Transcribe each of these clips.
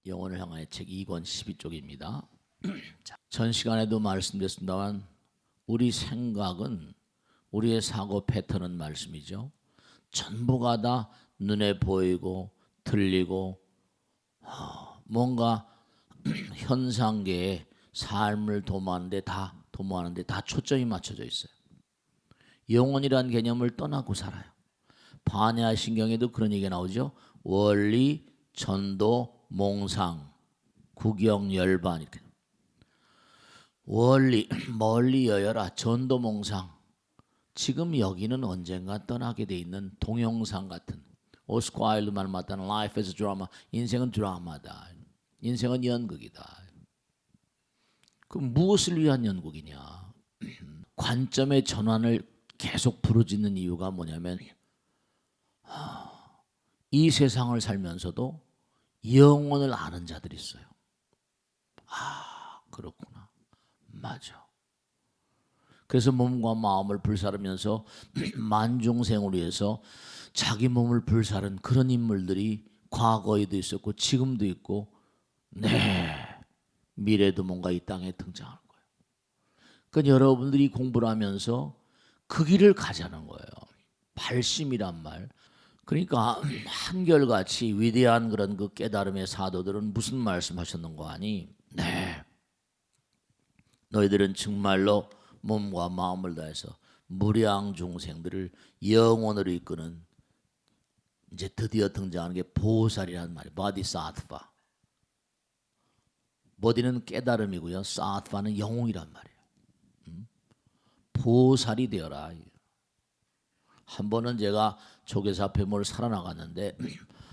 영혼을 향하여 책 2권 12쪽입니다. 전 시간에도 말씀드렸습니다만 우리 생각은 우리의 사고 패턴은 말씀이죠. 전부가 다 눈에 보이고 들리고 뭔가 현상계에 삶을 도모하는데 다 초점이 맞춰져 있어요. 영혼이란 개념을 떠나고 살아요. 반야 신경에도 그런 얘기가 나오죠. 원리, 전도, 몽상, 구경, 열반 이렇게. 원리, 멀리 여여라, 전도, 몽상. 지금 여기는 언젠가 떠나게 돼 있는 동영상 같은 오스카 와일드 말 맞다는 Life is a drama. 인생은 드라마다. 인생은 연극이다. 그 무엇을 위한 연극이냐? 관점의 전환을 계속 부르짖는 이유가 뭐냐면 이 세상을 살면서도 영혼을 아는 자들이 있어요. 그렇구나. 맞아. 그래서 몸과 마음을 불사르면서 만중생을 위해서 자기 몸을 불사른 그런 인물들이 과거에도 있었고 지금도 있고 미래도 뭔가 이 땅에 등장할 거예요. 그러니까 여러분들이 공부를 하면서 그 길을 가자는 거예요. 발심이란 말. 그러니까 한결같이 위대한 그런 그 깨달음의 사도들은 무슨 말씀하셨는가 하니 너희들은 정말로 몸과 마음을 다해서 무량 중생들을 영혼으로 이끄는 이제 드디어 등장하는 게 보살이라는 말이에요. 바디사트파. 보디는 깨달음이고요. 사트파는 영웅이란 말이에요. 보살이 되어라. 한 번은 제가 조계사 폐모를 살아나갔는데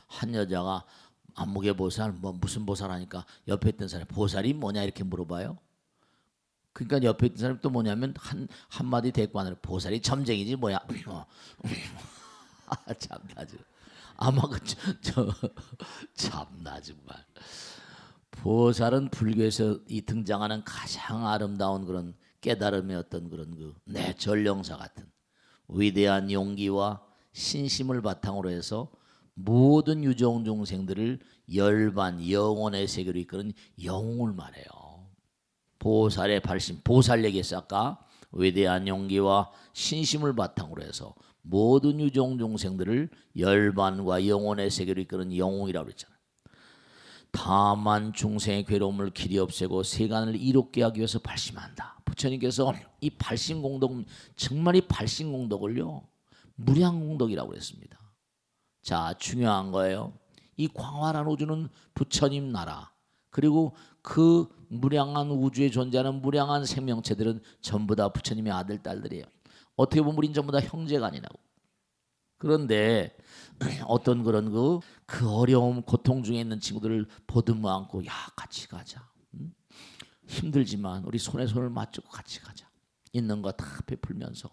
한 여자가 안목의 보살 무슨 보살 하니까 옆에 있던 사람이 보살이 뭐냐 이렇게 물어봐요. 그러니까 옆에 있던 사람이 또 뭐냐면 한마디 대꾸하는 보살이 점쟁이지 뭐야. 참나지. 아마 참나 정말. 보살은 불교에서 이 등장하는 가장 아름다운 그런 깨달음의 어떤 그런 전령사 같은 위대한 용기와 신심을 바탕으로 해서 모든 유종 중생들을 열반 영혼의 세계로 이끄는 영웅을 말해요. 보살의 발심, 보살 얘기했어 아까. 위대한 용기와 신심을 바탕으로 해서 모든 유종 중생들을 열반과 영혼의 세계로 이끄는 영웅이라고 그랬잖아요. 다만 중생의 괴로움을 길이 없애고 세간을 이롭게 하기 위해서 발심한다. 부처님께서 이 발심공덕, 정말 이 발심공덕을요 무량공덕이라고 그랬습니다. 자, 중요한 거예요. 이 광활한 우주는 부처님 나라, 그리고 그 무량한 우주에 존재하는 무량한 생명체들은 전부 다 부처님의 아들 딸들이에요. 어떻게 보면 우린 전부 다 형제가 아니라고. 그런데 어떤 그런 그 어려움 고통 중에 있는 친구들을 보듬어 안고 야 같이 가자. 힘들지만 우리 손에 손을 맞추고 같이 가자. 있는 거 다 베풀면서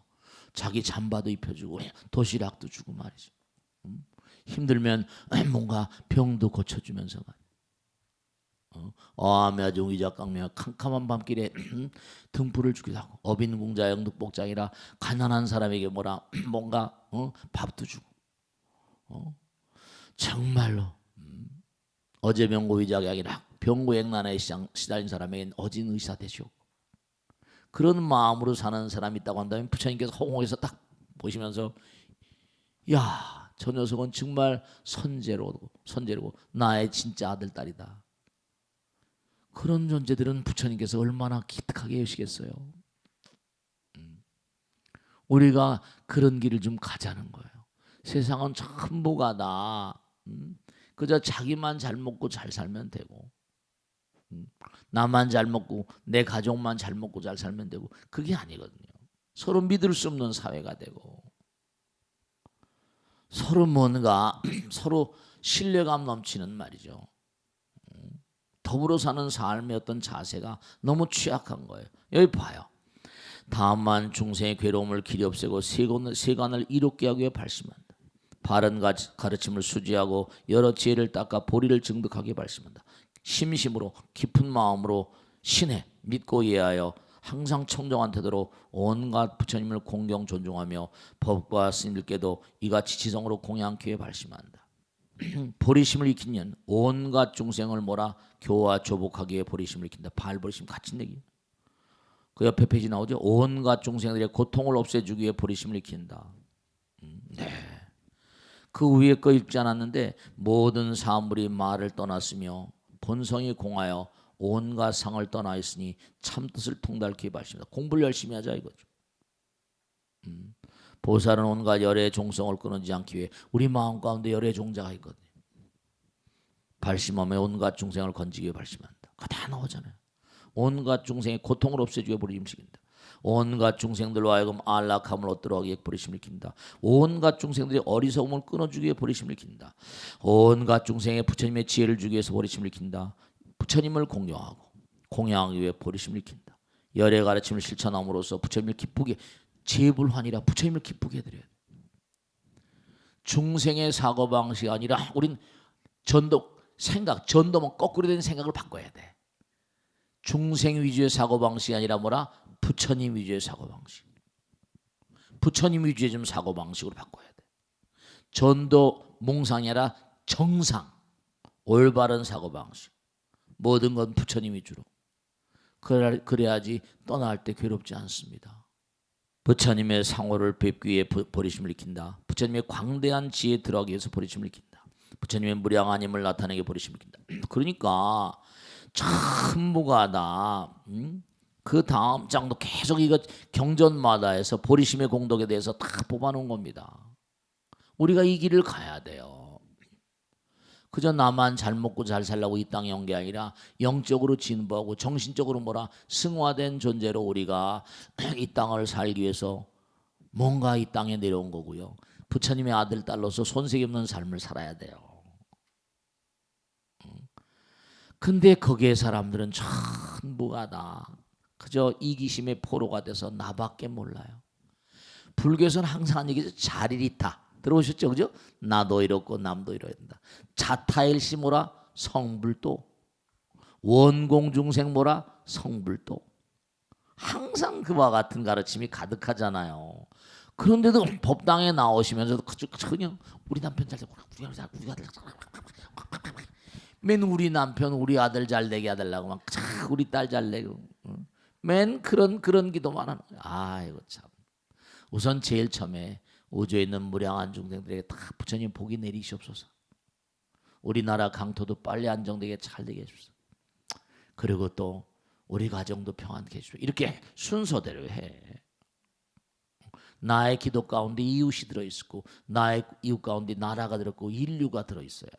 자기 잠바도 입혀주고 도시락도 주고 말이죠. 힘들면 뭔가 병도 고쳐주면서 말이죠. 어암야중 위작강명 캄캄한 밤길에 등불을 주기도 하고 어빈궁자 영득복장이라 가난한 사람에게 뭔가 밥도 주고 정말로 어제 병고 위작이 아니라 병고액난에 시달린 사람에겐 어진 의사 되시오. 그런 마음으로 사는 사람이 있다고 한다면 부처님께서 허공에서 딱 보시면서 야, 저 녀석은 정말 선제로고 나의 진짜 아들 딸이다. 그런 존재들은 부처님께서 얼마나 기특하게 여시겠어요. 우리가 그런 길을 좀 가자는 거예요. 세상은 전부가 다 그저 자기만 잘 먹고 잘 살면 되고 나만 잘 먹고 내 가족만 잘 먹고 잘 살면 되고 그게 아니거든요. 서로 믿을 수 없는 사회가 되고 서로 뭔가 서로 신뢰감 넘치는 말이죠. 더불어 사는 삶의 어떤 자세가 너무 취약한 거예요. 여기 봐요. 다만 중생의 괴로움을 길이 없애고 세간을 이롭게 하기 위해 발심한다. 바른 가르침을 수지하고 여러 지혜를 닦아 보리를 증득하게 발심한다. 심심으로 깊은 마음으로 신에 믿고 이해하여 항상 청정한 태도로 온갖 부처님을 공경 존중하며 법과 스님들께도 이같이 지성으로 공양하기 위해 발심한다. 보리심을 익힌 년 온갖 중생을 뭐라 교화 조복하기 위해 보리심을 익힌다. 바알 보리심 같은 얘기. 그 옆에 페이지 나오죠. 온갖 중생들의 고통을 없애주기 위해 보리심을 익힌다. 네. 그 위에 거 읽지 않았는데 모든 사물이 말을 떠났으며 본성이 공하여 온갖 상을 떠나 있으니 참 뜻을 통달케 발심이다. 공부를 열심히 하자 이거죠. 보살은 온갖 열의 종성을 끊어지 않기 위해 우리 마음 가운데 열의 종자가 있거든요. 발심하며 온갖 중생을 건지기 위해 발심한다. 그거 다 나오잖아요. 온갖 중생의 고통을 없애주기 위해 보리심을 익힌다. 온갖 중생들로 하여금 안락함을 얻도록 하기 위해 보리심을 익힌다. 온갖 중생들의 어리석음을 끊어주기 위해 보리심을 익힌다. 온갖 중생의 부처님의 지혜를 주기 위해서 보리심을 익힌다. 부처님을 공경하고 공양하기 위해 보리심을 익힌다. 열의 가르침을 실천함으로써 부처님을 기쁘게 제불환이라 부처님을 기쁘게 해드려야 돼. 중생의 사고방식이 아니라 우린 전도면 거꾸로 된 생각을 바꿔야 돼. 중생 위주의 사고방식이 아니라 뭐라? 부처님 위주의 사고방식. 부처님 위주의 좀 사고방식으로 바꿔야 돼. 전도 몽상이 아니라 정상, 올바른 사고방식. 모든 건 부처님 위주로. 그래야지 떠날 때 괴롭지 않습니다. 부처님의 상호를 뵙기 위해 보리심을 익힌다. 부처님의 광대한 지혜에 들어가기 위해서 보리심을 익힌다. 부처님의 무량한 힘을 나타내게 보리심을 익힌다. 그러니까 참 무가다. 그 다음 장도 계속 이거 경전마다 해서 보리심의 공덕에 대해서 다 뽑아놓은 겁니다. 우리가 이 길을 가야 돼요. 그저 나만 잘 먹고 잘 살라고 이 땅에 온 게 아니라 영적으로 진보하고 정신적으로 뭐라 승화된 존재로 우리가 이 땅을 살기 위해서 뭔가 이 땅에 내려온 거고요. 부처님의 아들 딸로서 손색이 없는 삶을 살아야 돼요. 근데 거기에 사람들은 전부가다 그저 이기심의 포로가 돼서 나밖에 몰라요. 불교에서는 항상 하는 얘기죠. 자리리타 들어보셨죠? 그죠? 나도 이렇고 남도 이래야 된다. 자타일시 뭐라? 성불도. 원공중생 뭐라? 성불도. 항상 그와 같은 가르침이 가득하잖아요. 그런데도 법당에 나오시면서도 그냥 우리 남편 잘 되고 우리 아들 맨 우리 남편 우리 아들 잘 되게 해달라고 막 우리 딸 잘 되고 맨 그런 기도만 하는 거예요. 아이고 참. 우선 제일 처음에 우주에 있는 무량한 중생들에게 다 부처님 복이 내리시옵소서. 우리나라 강토도 빨리 안정되게 잘 되게 해주소서. 그리고 또 우리 가정도 평안케 해주소서. 이렇게 순서대로 해. 나의 기도 가운데 이웃이 들어있고 나의 이웃 가운데 나라가 들어있고 인류가 들어있어야 돼.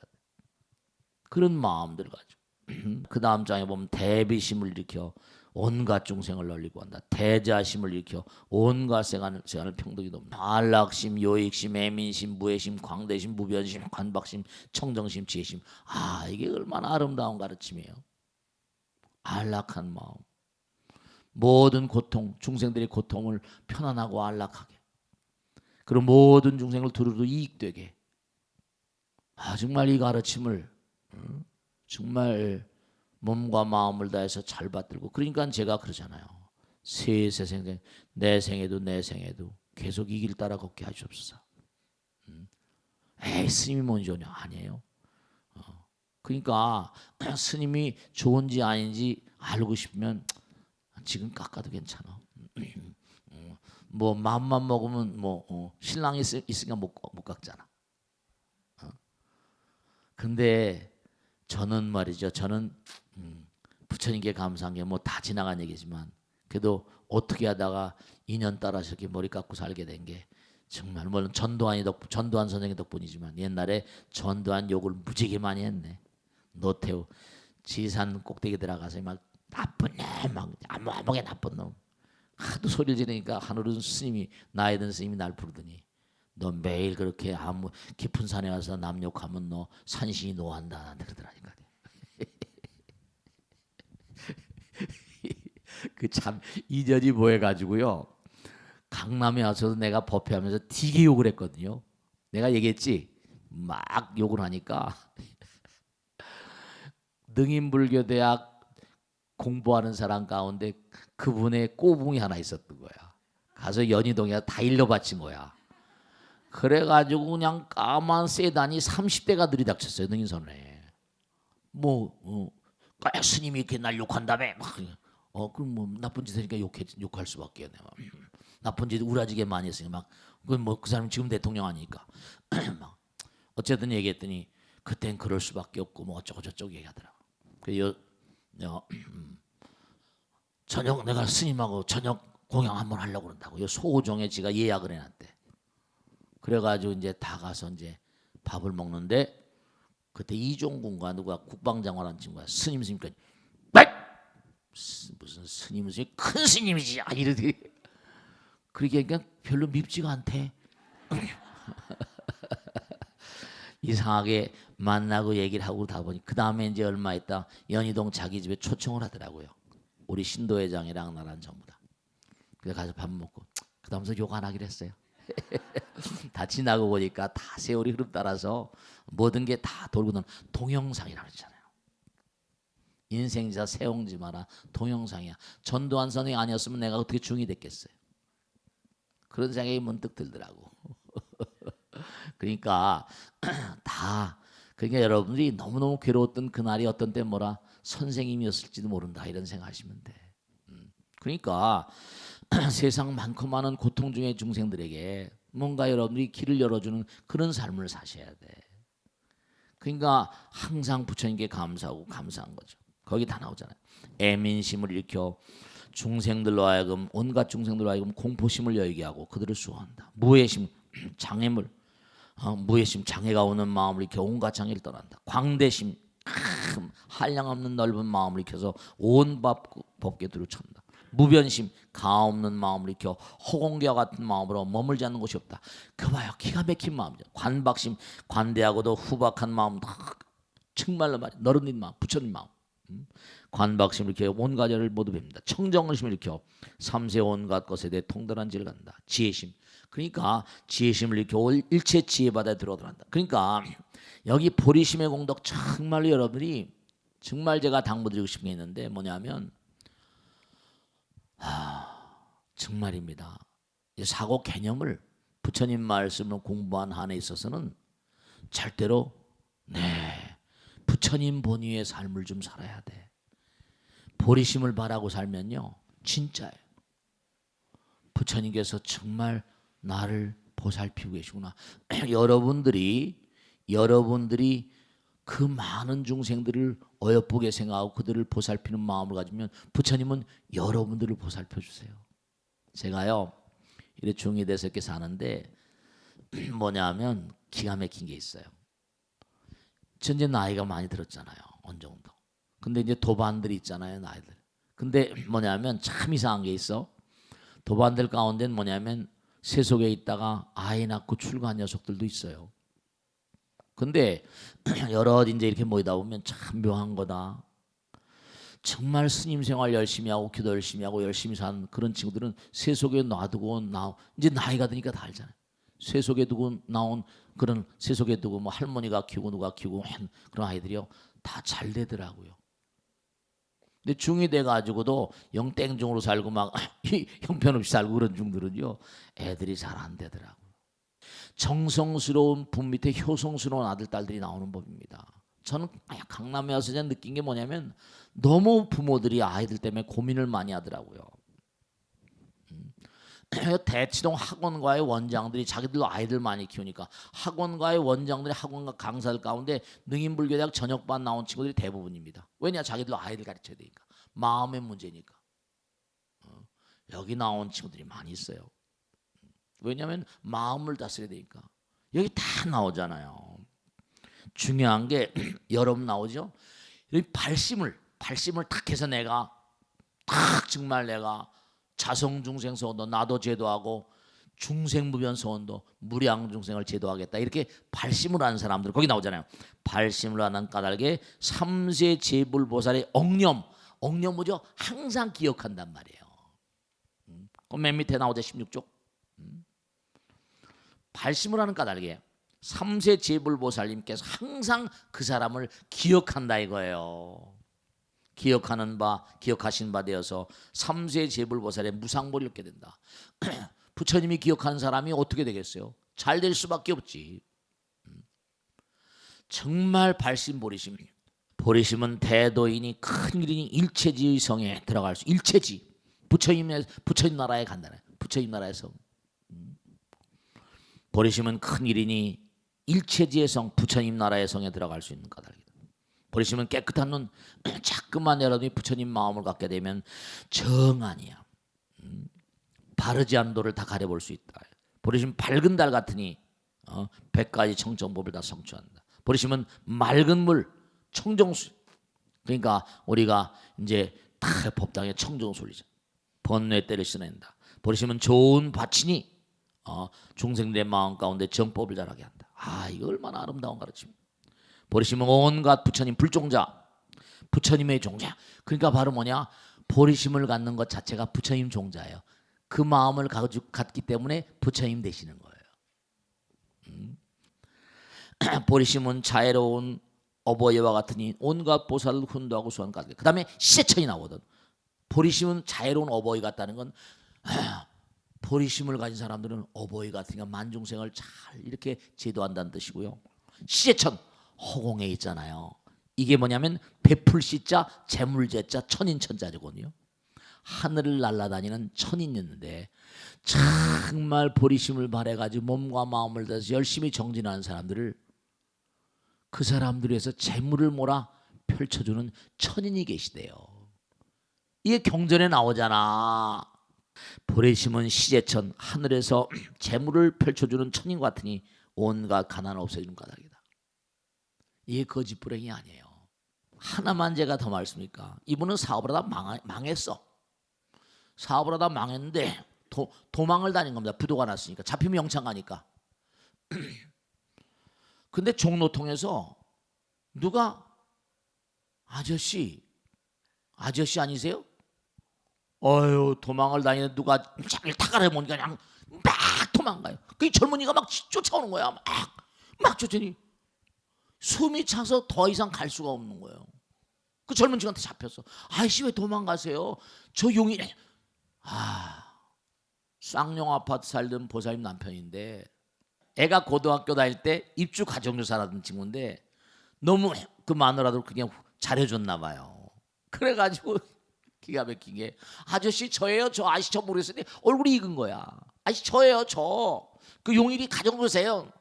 그런 마음들 가지고 그 다음 장에 보면 대비심을 일으켜 온갖 중생을 널리고 한다. 대자심을 일으켜 온갖 세간을 평등히 돕는다. 안락심, 요익심, 애민심, 무해심, 광대심, 무변심, 관박심, 청정심, 지혜심. 아 이게 얼마나 아름다운 가르침이에요. 안락한 마음. 모든 고통, 중생들의 고통을 편안하고 안락하게. 그리고 모든 중생을 두루두 이익되게. 아 정말 이 가르침을 정말 몸과 마음을 다해서 잘 받들고 그러니까 제가 그러잖아요. 세세생 내 생에도 계속 이 길 따라 걷게 하시옵소서. 에이 스님이 뭔지 아니에요. 그러니까 스님이 좋은지 아닌지 알고 싶으면 지금 깎아도 괜찮아. 뭐 맘만 먹으면 뭐 신랑이 있으니까 못 깎잖아. 근데 저는 말이죠. 저는 부처님께 감사한 게 뭐 다 지나간 얘기지만 그래도 어떻게 하다가 인연 따라서 이렇게 머리 깎고 살게 된 게 정말 물론 전두환 선생의 덕분이지만 옛날에 전두환 욕을 무지개 많이 했네. 노태우 지산 꼭대기 들어가서 막 나쁜 놈, 막 아무게 나쁜 놈. 하도 소리를 지르니까 하늘은 스님이 나이 든 스님이 날 부르더니 너 매일 그렇게 아무 깊은 산에 와서 남 욕하면 너 산신이 노한다 나한테 그러더라니까. 그 참 이전이 뭐해가지고요. 강남에 와서도 내가 법회하면서 되게 욕을 했거든요. 내가 얘기했지. 막 욕을 하니까 능인불교대학 공부하는 사람 가운데 그분의 꼬붕이 하나 있었던 거야. 가서 연희동에 다 일러바친 거야. 그래가지고 그냥 까만 세단이 30대가 들이닥쳤어요. 능인선에. 스님이 이렇게 날 욕한다며. 그럼 뭐 나쁜 짓 하니까 욕할 수밖에 없네. 나쁜 짓 우라지게 많이 했으니까 그 사람 지금 대통령 아니니까. 막 어쨌든 얘기했더니 그땐 그럴 수밖에 없고 뭐 어쩌고 저쩌고 얘기하더라고. 저녁 내가 스님하고 저녁 공양 한번 하려고 그런다고. 소호정에 지가 예약을 해놨대. 그래가지고 이제 다 가서 이제 밥을 먹는데 그때 이종군과 누가 국방장관한 친구가 스님이니까 무슨 스님이지 큰 스님이지 이러더니 그러게 그러니까 별로 밉지가 않대. 이상하게 만나고 얘기를 하고 다 보니 그 다음에 이제 얼마 있다 연희동 자기 집에 초청을 하더라고요. 우리 신도회장이랑 나랑 전부 다. 그래서 가서 밥 먹고 그 다음서 욕 안 하기로 했어요. 다 지나고 보니까 다 세월이 흐름 따라서 모든 게 다 돌고 도는 동영상이라고 그러잖아요. 인생자 세옹지 마라 동영상이야. 전두환 선생이 아니었으면 내가 어떻게 중이 됐겠어요. 그런 생각이 문득 들더라고. 그러니까 그러니까 여러분들이 너무너무 괴로웠던 그날이 어떤 때 선생님이었을지도 모른다 이런 생각하시면 돼. 그러니까 세상 많고 많은 고통 중의 중생들에게 뭔가 여러분들이 길을 열어주는 그런 삶을 사셔야 돼. 그러니까 항상 부처님께 감사하고 감사한 거죠. 거기 다 나오잖아요. 애민심을 일으켜 중생들로 하여금 온갖 중생들로 하여금 공포심을 여기게 하고 그들을 수호한다. 무해심 장애물 무해심 장애가 오는 마음을 일으켜 온갖 장애를 떠난다. 광대심 한량없는 넓은 마음을 일으켜서 온 법계들을 찬다. 무변심 가없는 마음을 일으켜 허공기와 같은 마음으로 머물지 않는 곳이 없다. 그 봐요. 기가 막힌 마음이죠. 관박심 관대하고도 후박한 마음 정말로 말이야. 너른 마음 부처님 마음. 관박심을 일으켜 온 가지를 모두 뵙니다. 청정심을 일으켜 삼세 온갖 것에 대해 통달한 지를 간다. 지혜심 그러니까 지혜심을 일으켜 일체 지혜바다에 들어들어간다. 그러니까 여기 보리심의 공덕 정말로 여러분들이 정말 제가 당부드리고 싶은 게 있는데 뭐냐면 정말입니다. 사고 개념을 부처님 말씀을 공부한 한에 있어서는 절대로 부처님 본위의 삶을 좀 살아야 돼. 보리심을 바라고 살면요 진짜예요. 부처님께서 정말 나를 보살피고 계시구나. 여러분들이 그 많은 중생들을 어여쁘게 생각하고 그들을 보살피는 마음을 가지면 부처님은 여러분들을 보살펴 주세요. 제가요 이렇게 중이 돼서 이렇게 사는데 뭐냐면 기가 막힌 게 있어요. 전 이제 나이가 많이 들었잖아요. 어느 정도. 근데 이제 도반들이 있잖아요, 나이들. 근데 뭐냐면 참 이상한 게 있어. 도반들 가운데는 뭐냐면 세속에 있다가 아이 낳고 출가한 녀석들도 있어요. 근데 여러 이제 이렇게 모이다 보면 참 묘한 거다. 정말 스님 생활 열심히 하고 기도 열심히 하고 열심히 사는 그런 친구들은 세속에 놔두고 이제 나이가 드니까 다 알잖아요. 세속에 두고 나온 그런 세속에 두고 뭐 할머니가 키우고 누가 키우고 그런 아이들이요 다 잘 되더라고요. 근데 중이 돼 가지고도 영땡중으로 살고 막 형편없이 살고 그런 중들은요 애들이 잘 안 되더라고요. 정성스러운 분 밑에 효성스러운 아들 딸들이 나오는 법입니다. 저는 강남에 와서 느낀 게 뭐냐면 너무 부모들이 아이들 때문에 고민을 많이 하더라고요. 대치동 학원과의 원장들이 자기들도 아이들 많이 키우니까 학원과의 원장들이 학원과 강사들 가운데 능인불교대학 전역반 나온 친구들이 대부분입니다. 왜냐 자기들도 아이들 가르쳐야 되니까. 마음의 문제니까. 여기 나온 친구들이 많이 있어요. 왜냐하면 마음을 다스려야 되니까. 여기 다 나오잖아요. 중요한 게 여러분 나오죠. 여기 발심을 탁 해서 내가 탁 정말 내가 자성중생 소원도 나도 제도하고 중생무변 소원도 무량중생을 제도하겠다 이렇게 발심을 하는 사람들 거기 나오잖아요. 발심을 하는 까닭에 삼세 제불보살의 억념 뭐죠? 항상 기억한단 말이에요. 그 맨 밑에 나오죠 16쪽. 발심을 하는 까닭에 삼세 제불보살님께서 항상 그 사람을 기억한다 이거예요. 기억하신 바 되어서 삼세 제불보살의 무상보를 얻게 된다. 부처님이 기억하는 사람이 어떻게 되겠어요? 잘 될 수밖에 없지. 정말 발심보리심. 보리심은 대도인이 큰 일이니 일체지의 성에 들어갈 수. 일체지. 부처님 나라에 간다네. 부처님 나라에서. 보리심은 큰 일이니 일체지의 성, 부처님 나라의 성에 들어갈 수 있는 까닭이다. 보리심은 깨끗한 눈, 자꾸만 여러분이 부처님 마음을 갖게 되면 정안이야. 바르지 않은 도를 다 가려볼 수 있다. 보리심 밝은 달 같으니 100가지 청정법을 다 성취한다. 보리심은 맑은 물, 청정수. 그러니까 우리가 이제 다 법당에 청정수리죠. 번뇌 때를 씻어낸다. 보리심은 좋은 밭이니 중생들의 마음 가운데 정법을 자라게 한다. 이거 얼마나 아름다운 가르침이야. 보리심은 온갖 부처님 불종자, 부처님의 종자. 그러니까 바로 뭐냐? 보리심을 갖는 것 자체가 부처님 종자예요. 그 마음을 갖기 때문에 부처님 되시는 거예요. 보리심은 자애로운 어버이와 같으니 온갖 보살을 훈도하고 수완까지. 그 다음에 시제천이 나오거든. 보리심은 자애로운 어버이 같다는 건 보리심을 가진 사람들은 어버이 같으니까 만중생을 잘 이렇게 제도한다는 뜻이고요. 시제천, 허공에 있잖아요. 이게 뭐냐면 베풀 시자, 재물제자, 천인천자거든요. 하늘을 날아다니는 천인이었는데 정말 보리심을 발해가지고 몸과 마음을 다해서 열심히 정진하는 사람들을 그 사람들 위해서 재물을 몰아 펼쳐주는 천인이 계시대요. 이게 경전에 나오잖아. 보리심은 시제천, 하늘에서 재물을 펼쳐주는 천인 같으니 온갖 가난을 없애주는 까닭이다. 이게 거짓불행이 아니에요. 하나만 제가 더 말씀입니까? 이분은 사업을 하다 망했어. 사업을 하다 망했는데 도망을 다닌 겁니다. 부도가 났으니까. 잡히면 영창 가니까. 근데 종로통에서 누가 아저씨 아니세요? 도망을 다니는 누가 자기를 타가려 보니까 그냥 막 도망가요. 그 젊은이가 막 쫓아오는 거야. 막 쫓아오니 숨이 차서 더 이상 갈 수가 없는 거예요. 그 젊은 친구한테 잡혔어. 아저씨 왜 도망가세요? 저 용이 쌍용 아파트 살던 보살님 남편인데 애가 고등학교 다닐 때 입주 가정교사라던 친구인데 너무 그 마누라도 그냥 잘해줬나 봐요. 그래가지고 기가 막힌 게 아저씨 저예요. 저 아저씨 저 모르겠는데 얼굴이 익은 거야. 아저씨 저예요. 저 그 용일이 가정교사예요.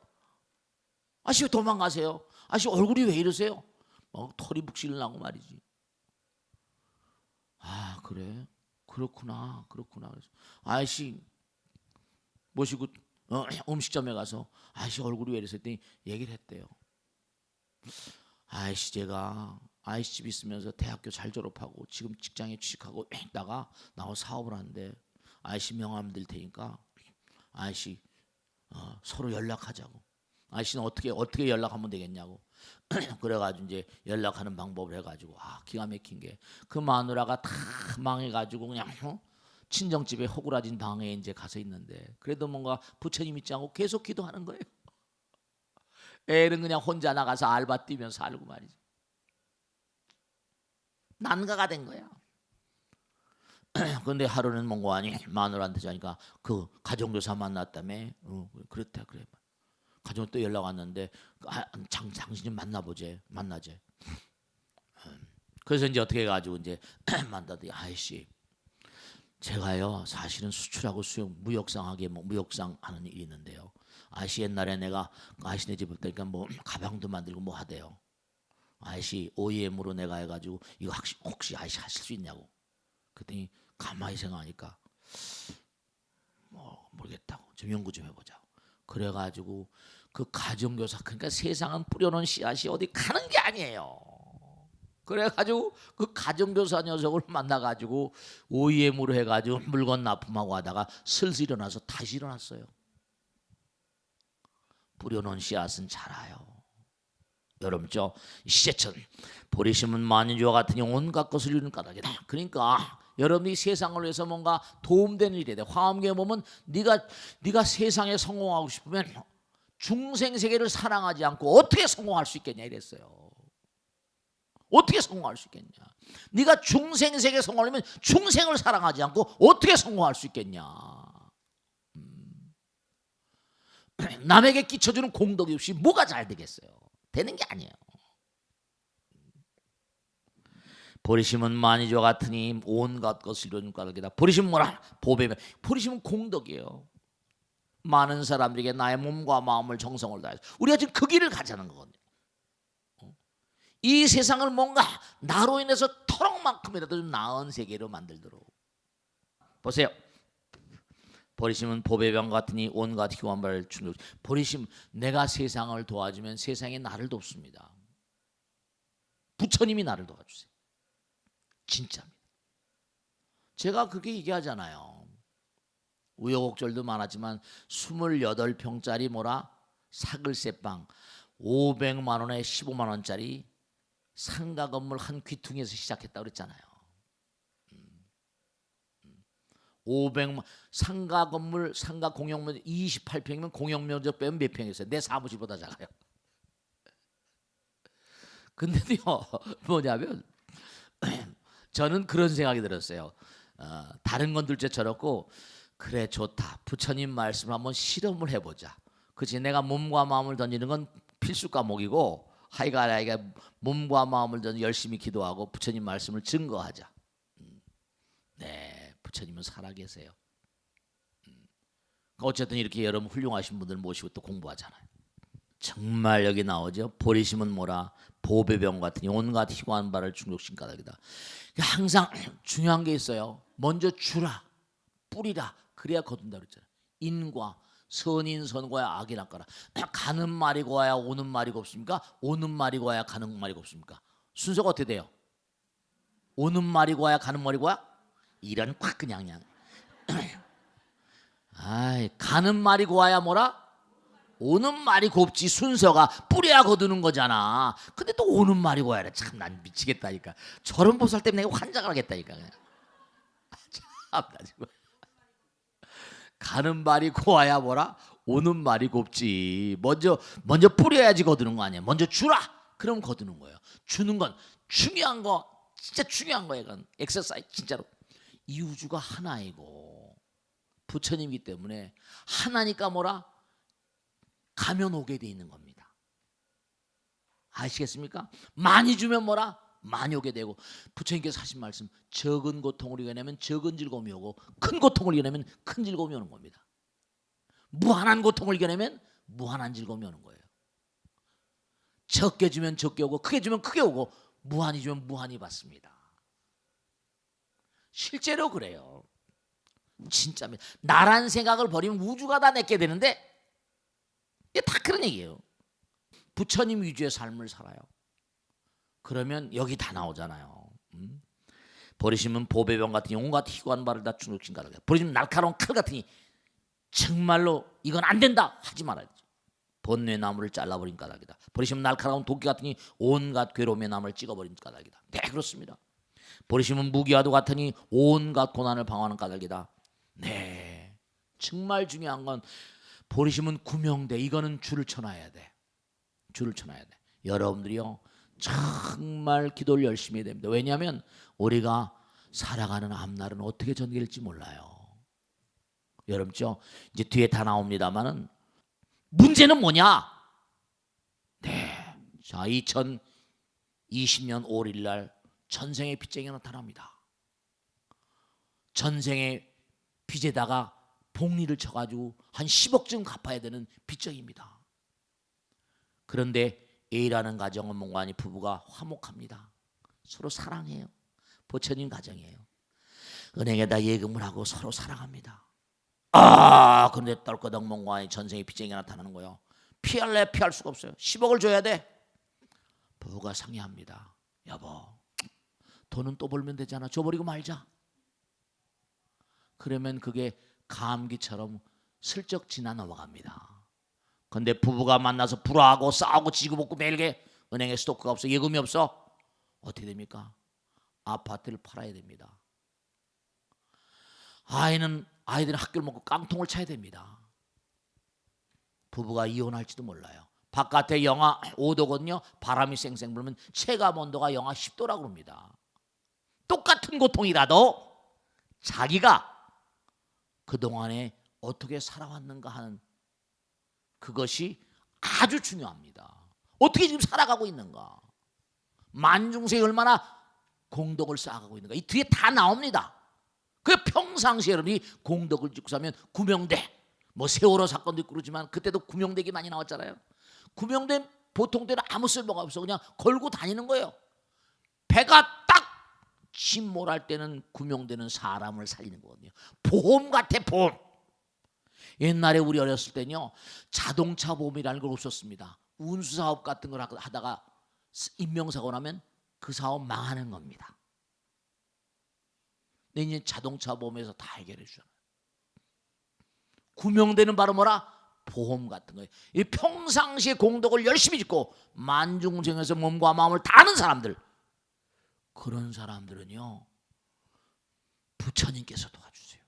아저씨 왜 도망가세요? 아저씨 얼굴이 왜 이러세요? 털이 북실 나고 말이지. 그래? 그렇구나. 그래서 아저씨 모시고 음식점에 가서 아저씨 얼굴이 왜 이러세요? 했더니 얘기를 했대요. 아저씨 제가 아저씨 집 있으면서 대학교 잘 졸업하고 지금 직장에 취직하고 있다가 나와서 사업을 하는데 아저씨 명함 드릴 테니까 아저씨 서로 연락하자고. 아저씨는 어떻게 연락하면 되겠냐고. 그래가지고 이제 연락하는 방법을 해가지고 기가 막힌 게 그 마누라가 다 망해가지고 그냥 친정집에 허구라진 방에 이제 가서 있는데 그래도 뭔가 부처님 믿지 않고 계속 기도하는 거예요. 애는 그냥 혼자 나가서 알바 뛰면서 살고 말이죠. 난가가 된 거야. 그런데 하루는 뭔가 아니 마누라한테 자니까 그 가정교사 만났다며. 그렇다 그래. 가정 또 연락 왔는데 당신 좀 만나재. 그래서 이제 어떻게 해가지고 이제 만나더니 아저씨 제가요 사실은 수출하고 수용 무역상 하는 일이 있는데요. 아저씨 옛날에 내가 아저씨네 집에 있다니까 뭐 가방도 만들고 뭐 하대요. 아저씨 OEM으로 내가 해가지고 이거 혹시 아저씨 하실 수 있냐고. 그랬더니 가만히 생각하니까 모르겠다고 좀 연구 좀 해보자고. 그래가지고 그 가정교사 그러니까 세상은 뿌려놓은 씨앗이 어디 가는 게 아니에요. 그래가지고 그 가정교사 녀석을 만나가지고 OEM으로 해가지고 물건 납품하고 하다가 슬슬 일어나서 다시 일어났어요. 뿌려놓은 씨앗은 자라요. 여러분 시제천 보리심은 만인주와 같으니 온갖 것을 이루는 까닭이다. 그러니까 여러분이 세상을 위해서 뭔가 도움되는 일이 돼. 화엄경에 보면 네가 세상에 성공하고 싶으면 중생 세계를 사랑하지 않고 어떻게 성공할 수 있겠냐 이랬어요. 어떻게 성공할 수 있겠냐. 네가 중생 세계에 성공하려면 중생을 사랑하지 않고 어떻게 성공할 수 있겠냐. 남에게 끼쳐주는 공덕이 없이 뭐가 잘 되겠어요? 되는 게 아니에요. 버리심은 만이죠 같으니 온갖 것을 이루는 까닭이다. 버리심은 뭐라? 보배면. 버리심은 공덕이에요. 많은 사람들에게 나의 몸과 마음을 정성을 다해서 우리가 지금 그 길을 가자는 거거든요. 이 세상을 뭔가 나로 인해서 터럭만큼이라도 좀 나은 세계로 만들도록. 보세요. 버리심은 보배병 같으니 온갖 희고한 바를 주는. 버리심, 내가 세상을 도와주면 세상이 나를 돕습니다. 부처님이 나를 도와주세요. 진짜입니다. 제가 그렇게 얘기하잖아요. 우여곡절도 많았지만 28평짜리 뭐라 사글세방 500만 원에 15만 원짜리 상가 건물 한 귀퉁이에서 시작했다고 그랬잖아요. 500만 상가 건물 상가 공용면 28평이면 공용면적 빼면 몇 평이었어요? 내 사무실보다 작아요. 근데도요 뭐냐면 저는 그런 생각이 들었어요. 다른 건 둘째쳐놓고 그래 좋다. 부처님 말씀을 한번 실험을 해보자. 그치 내가 몸과 마음을 던지는 건 필수 과목이고 하이가 몸과 마음을 던져 열심히 기도하고 부처님 말씀을 증거하자. 네, 부처님은 살아계세요. 어쨌든 이렇게 여러분 훌륭하신 분들 모시고 또 공부하잖아요. 정말 여기 나오죠. 버리심은 뭐라 보배병 같으니 온갖 희고한 바를 중독신 까닭이다. 항상 중요한 게 있어요. 먼저 주라, 뿌리라. 그래야 거둔다 그랬잖아요. 인과 선인 선과야 악인 악과라. 가는 말이 고와야 오는 말이 곱습니까? 오는 말이 고와야 가는 말이 곱습니까? 순서가 어떻게 돼요? 오는 말이 고와야 가는 말이 고와야? 이런 꽉 그냥 아이, 가는 말이 고와야 뭐라? 오는 말이 곱지. 순서가 뿌려야 거두는 거잖아. 근데 또 오는 말이 고와야. 참 난 미치겠다니까. 저런 보살 때문에 내가 환장을 하겠다니까. 그냥. 참 나 지금. 가는 말이 고와야 뭐라? 오는 말이 곱지. 먼저 뿌려야지 거두는 거 아니야. 먼저 주라. 그럼 거두는 거예요. 주는 건 중요한 거, 진짜 중요한 거예요. 이건 엑서사이즈 진짜로. 이 우주가 하나이고 부처님이기 때문에 하나니까 뭐라? 가면 오게 돼 있는 겁니다. 아시겠습니까? 많이 주면 뭐라? 많이 오게 되고 부처님께서 하신 말씀 적은 고통을 이겨내면 적은 즐거움이 오고 큰 고통을 이겨내면 큰 즐거움이 오는 겁니다. 무한한 고통을 이겨내면 무한한 즐거움이 오는 거예요. 적게 주면 적게 오고 크게 주면 크게 오고 무한히 주면 무한히 받습니다. 실제로 그래요. 진짜입니다. 나란 생각을 버리면 우주가 다 내게 되는데 이게 다 그런 얘기예요. 부처님 위주의 삶을 살아요. 그러면 여기 다 나오잖아요. 버리심은 보배병 같으니 온갖 희고한 바를 다 중독신 까닭이다. 버리심은 날카로운 칼 같으니 정말로 이건 안 된다 하지 말아야지. 번뇌 나무를 잘라버린 까닭이다. 버리심은 날카로운 도끼 같으니 온갖 괴로움의 나무를 찍어버린 까닭이다. 네, 그렇습니다. 버리심은 무기와도 같으니 온갖 고난을 방어하는 까닭이다. 네, 정말 중요한 건 버리심은 구명대. 이거는 줄을 쳐놔야 돼. 줄을 쳐놔야 돼. 여러분들이요 정말 기도를 열심히 해야 됩니다. 왜냐하면 우리가 살아가는 앞날은 어떻게 전개될지 몰라요. 여러분죠 이제 뒤에 다 나옵니다만은 문제는 뭐냐? 네, 자 2020년 5월 1일 날 전생의 빚쟁이가 나타납니다. 전생의 빚에다가 복리를 쳐가지고 한 10억쯤 갚아야 되는 빚쟁이입니다. 그런데 A라는 가정은 몽관이 부부가 화목합니다. 서로 사랑해요. 부처님 가정이에요. 은행에다 예금을 하고 서로 사랑합니다. 그런데 떨거덕 몽관이 전생의 빚쟁이가 나타나는 거예요. 피할래 피할 수가 없어요. 10억을 줘야 돼. 부부가 상의합니다. 여보, 돈은 또 벌면 되잖아. 줘버리고 말자. 그러면 그게 감기처럼 슬쩍 지나 넘어갑니다. 근데 부부가 만나서 불화하고 싸우고 지고 볶고 매일게 은행에 스토크가 없어. 예금이 없어. 어떻게 됩니까? 아파트를 팔아야 됩니다. 아이들은 학교를 먹고 깡통을 차야 됩니다. 부부가 이혼할지도 몰라요. 바깥에 영하 5도거든요. 바람이 쌩쌩 불면 체감 온도가 영하 10도라고 합니다. 똑같은 고통이라도 자기가 그동안에 어떻게 살아왔는가 하는 그것이 아주 중요합니다. 어떻게 지금 살아가고 있는가? 만중생이 얼마나 공덕을 쌓아가고 있는가? 이 뒤에 다 나옵니다. 그 평상시에 여러분이 공덕을 짓고 사면 구명대, 뭐 세월호 사건도 있고 그러지만 그때도 구명대기 많이 나왔잖아요. 구명대 보통 때는 아무 쓸모가 없어. 그냥 걸고 다니는 거예요. 배가 딱 침몰할 때는 구명대는 사람을 살리는 거거든요. 보험 같아, 보험. 옛날에 우리 어렸을 때는요, 자동차 보험이라는 걸 없었습니다. 운수사업 같은 걸 하다가 인명사고 나면 그 사업 망하는 겁니다. 근데 이제 자동차 보험에서 다 해결해 주잖아요. 구명대는 바로 뭐라? 보험 같은 거예요. 이 평상시에 공덕을 열심히 짓고 만중생에서 몸과 마음을 다하는 사람들, 그런 사람들은요, 부처님께서 도와주세요.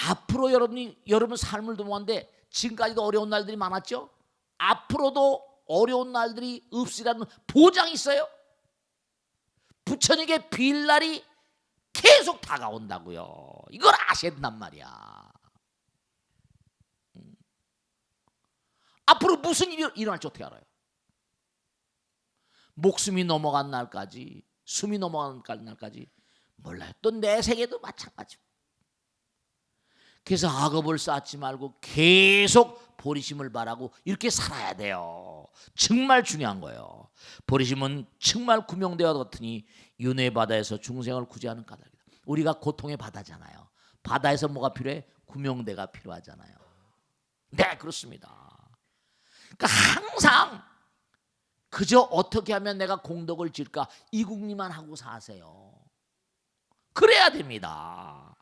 앞으로 여러분 삶을 도모하는데 지금까지도 어려운 날들이 많았죠? 앞으로도 어려운 날들이 없으라는 보장이 있어요. 부처님께 빌 날이 계속 다가온다고요. 이걸 아셔야 된단 말이야. 앞으로 무슨 일이 일어날지 어떻게 알아요? 목숨이 넘어간 날까지, 숨이 넘어간 날까지 몰라요. 또 내 세계도 마찬가지고. 그래서 악업을 쌓지 말고 계속 보리심을 바라고 이렇게 살아야 돼요. 정말 중요한 거예요. 보리심은 정말 구명대와 같으니 윤회 바다에서 중생을 구제하는 까닭이다. 우리가 고통의 바다잖아요. 바다에서 뭐가 필요해? 구명대가 필요하잖아요. 네, 그렇습니다. 그러니까 항상 그저 어떻게 하면 내가 공덕을 질까 이 궁리만 하고 사세요. 그래야 됩니다.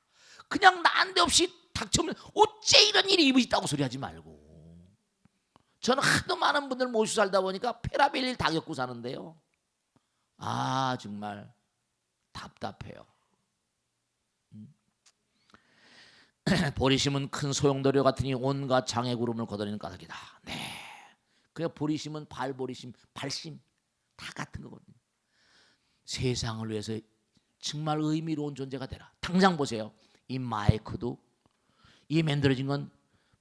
그냥 난데없이 닥쳐오면 어째 이런 일이 있다고 소리하지 말고. 저는 하도 많은 분들 모시고 살다 보니까 페라벨 일 다 겪고 사는데요, 아 정말 답답해요. 보리심은 큰 소용돌이와 같으니 온갖 장애 구름을 걷어내는 까닭이다. 네, 그냥 보리심은 발보리심, 발심 다 같은 거거든요. 세상을 위해서 정말 의미로운 존재가 되라. 당장 보세요. 이 마이크도, 이 만들어진 건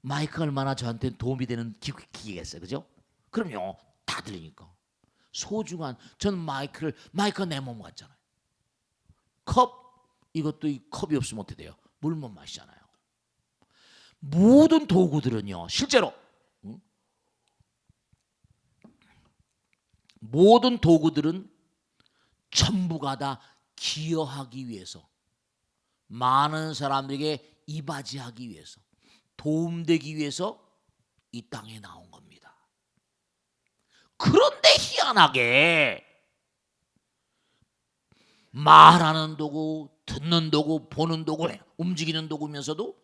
마이크가 얼마나 저한테 도움이 되는 기계겠어요, 그죠? 그럼요, 다 들리니까 소중한. 저는 마이크가 내 몸 같잖아요. 컵, 이것도 이 컵이 없으면 어떻게 돼요? 물 못 마시잖아요. 모든 도구들은요, 실제로 모든 도구들은 전부가 다 기여하기 위해서, 많은 사람들에게 이바지하기 위해서, 도움되기 위해서 이 땅에 나온 겁니다. 그런데 희한하게 말하는 도구, 듣는 도구, 보는 도구, 움직이는 도구면서도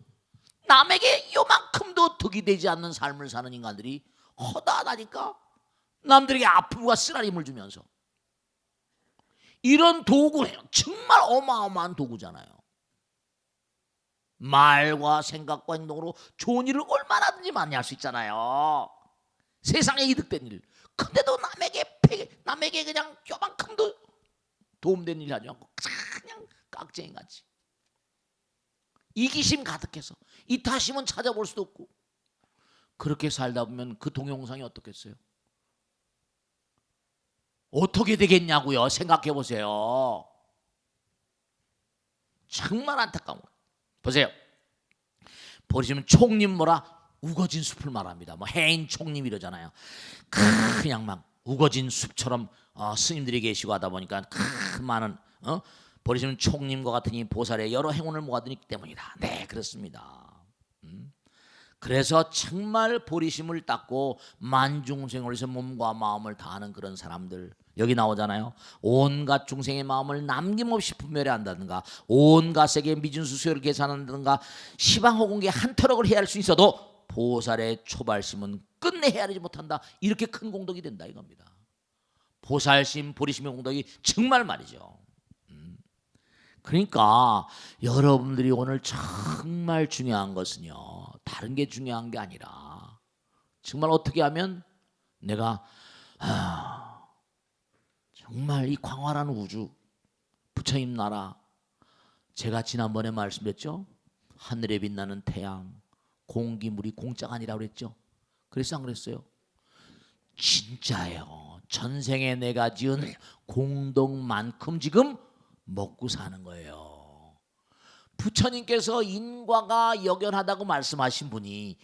남에게 요만큼도 득이 되지 않는 삶을 사는 인간들이 허다하다니까. 남들에게 아픔과 쓰라림을 주면서. 이런 도구예요. 정말 어마어마한 도구잖아요. 말과 생각과 행동으로 좋은 일을 얼마나든지 많이 할 수 있잖아요. 세상에 이득된 일. 근데도 남에게 그냥 요만큼도 도움된 일 하지 않고 그냥 깍쟁이 같이 이기심 가득해서 이타심은 찾아볼 수도 없고, 그렇게 살다 보면 그 동영상이 어떻겠어요? 어떻게 되겠냐고요. 생각해 보세요. 정말 안타까운 거예요. 보세요. 보시면 총님 뭐라? 우거진 숲을 말합니다. 뭐 해인 총님 이러잖아요. 그냥 막 우거진 숲처럼 스님들이 계시고 하다 보니까 큰 많은 보시면 총님과 같으니 보살의 여러 행운을 모아두기 때문이다. 네, 그렇습니다. 그래서 정말 보리심을 닦고 만중생을 위해서 몸과 마음을 다하는 그런 사람들, 여기 나오잖아요. 온갖 중생의 마음을 남김없이 분별해 한다든가, 온갖 세계의 미진수 수요를 계산한다든가, 시방호공계 한 터럭을 헤아릴 수 있어도 보살의 초발심은 끝내 헤아리지 못한다. 이렇게 큰 공덕이 된다 이겁니다. 보살심, 보리심의 공덕이 정말 말이죠. 그러니까 여러분들이 오늘 정말 중요한 것은요, 다른 게 중요한 게 아니라 정말 어떻게 하면 내가 정말 이 광활한 우주, 부처님 나라, 제가 지난번에 말씀드렸죠. 하늘에 빛나는 태양, 공기, 물이 공짜가 아니라고 그랬죠. 그랬어 안 그랬어요? 진짜예요. 전생에 내가 지은 공덕만큼 지금 먹고 사는 거예요. 부처님께서 인과가 역연하다고 말씀하신 분이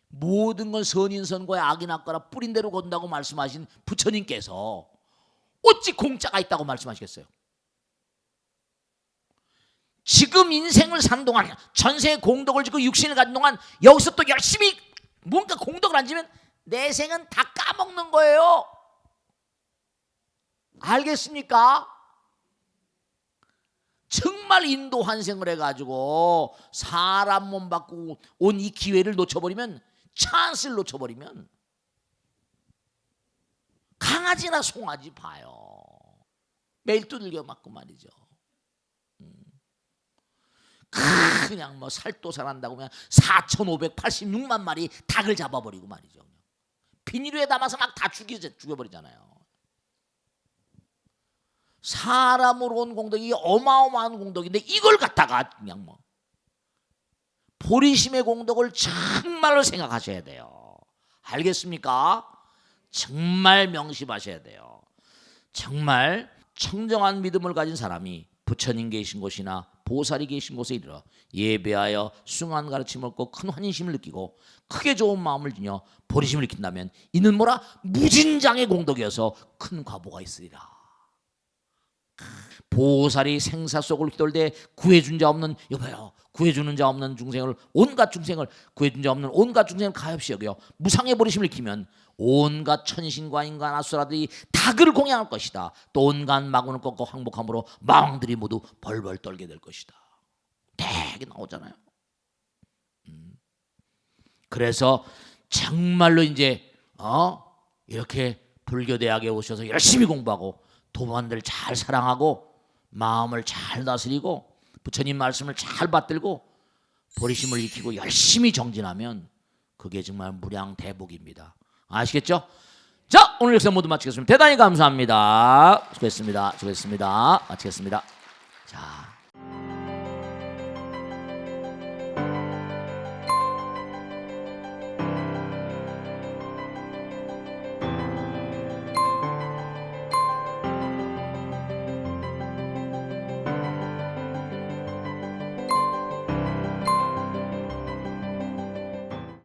모든 건 선인선과의 악이 낫거라 뿌린 대로 건다고 말씀하신 부처님께서 어찌 공짜가 있다고 말씀하시겠어요? 지금 인생을 사는 동안 전생의 공덕을 지고 육신을 가진 동안 여기서 또 열심히 뭔가 공덕을 안 지면 내 생은 다 까먹는 거예요. 알겠습니까? 정말 인도 환생을 해가지고 사람 몸 받고 온 이 기회를 놓쳐버리면, 찬스를 놓쳐버리면 강아지나 송아지 봐요. 매일 두들겨 맞고 말이죠. 그냥 뭐 살도살한다고 그냥 4,586만 마리 닭을 잡아버리고 말이죠. 비닐에 담아서 막 다 죽여버리잖아요. 사람으로 온 공덕이 어마어마한 공덕인데 이걸 갖다가 그냥 뭐 보리심의 공덕을 정말로 생각하셔야 돼요. 알겠습니까? 정말 명심하셔야 돼요. 정말 청정한 믿음을 가진 사람이 부처님 계신 곳이나 보살이 계신 곳에 이르러 예배하여 숭한 가르침을 얻고 큰 환희심을 느끼고 크게 좋은 마음을 지녀 보리심을 익힌다면 이는 뭐라? 무진장의 공덕이어서 큰 과보가 있으리라. 보살이 생사 속을 휘돌되 구해준 자 없는, 여봐요, 구해주는 자 없는 중생을, 온갖 중생을, 구해준 자 없는 온갖 중생을 가엾이 여겨 무상의 보리심을 익히면 온갖 천신과 인간 아수라들이 닭을 공양할 것이다. 또 온갖 마군을 꺾고 항복함으로 마왕들이 모두 벌벌 떨게 될 것이다. 되게 나오잖아요. 그래서 정말로 이제 이렇게 불교대학에 오셔서 열심히 공부하고 도반들 잘 사랑하고 마음을 잘 다스리고 부처님 말씀을 잘 받들고 보리심을 익히고 열심히 정진하면 그게 정말 무량대복입니다. 아시겠죠? 자, 오늘 역사 모두 마치겠습니다. 대단히 감사합니다. 수고했습니다. 수고했습니다. 마치겠습니다. 자.